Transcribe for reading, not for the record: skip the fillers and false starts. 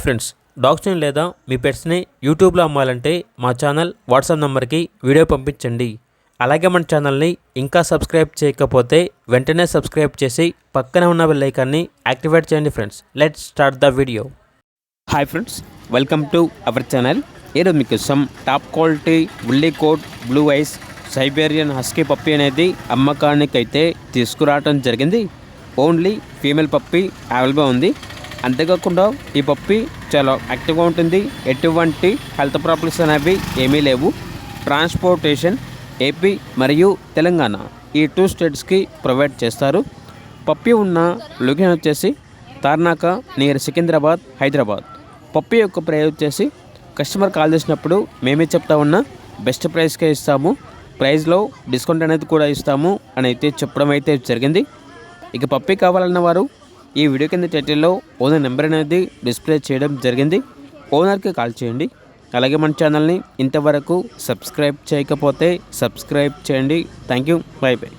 Friends, డాగ్స్ని లేదా మీ పెట్స్ని యూట్యూబ్లో అమ్మాలంటే మా ఛానల్ వాట్సాప్ నెంబర్కి వీడియో పంపించండి. అలాగే మన ఛానల్ని ఇంకా సబ్స్క్రైబ్ చేయకపోతే వెంటనే సబ్స్క్రైబ్ చేసి పక్కనే ఉన్న బెల్ ఐకాన్ని యాక్టివేట్ చేయండి. Friends, let's start the video. Hi friends, welcome to our channel. ఈరోజు మీకోసం top quality woolly coat blue eyes Siberian husky puppy అనేది అమ్మకానికి అయితే తీసుకురావడం జరిగింది. ఓన్లీ ఫీమేల్ పప్పీ అవైలబుల్ ఉంది. అంతేకాకుండా ఈ పప్పీ చాలా యాక్టివ్గా ఉంటుంది. ఎటువంటి హెల్త్ ప్రాబ్లమ్స్ అనేవి ఏమీ లేవు. ట్రాన్స్పోర్టేషన్ ఏపీ మరియు తెలంగాణ ఈ 2 స్టేట్స్కి ప్రొవైడ్ చేస్తారు. పప్పీ ఉన్న లొకేషన్ వచ్చేసి తార్నాక నియర్ సికింద్రాబాద్, హైదరాబాద్. పప్పీ యొక్క ప్రైస్ వచ్చేసి కస్టమర్ కాల్ చేసినప్పుడు మేమే చెప్తా ఉన్నా బెస్ట్ ప్రైస్కే ఇస్తాము, ప్రైస్లో డిస్కౌంట్ అనేది కూడా ఇస్తాము అని అయితే చెప్పడం అయితే జరిగింది. ఇక పప్పీ కావాలన్న వారు ఈ వీడియో కింద టైటిల్లో ఓనర్ నెంబర్ అనేది డిస్ప్లే చేయడం జరిగింది. ఓనర్కి కాల్ చేయండి. అలాగే మన ఛానల్ని ఇంతవరకు సబ్స్క్రైబ్ చేయకపోతే సబ్స్క్రైబ్ చేయండి. Thank you. By by.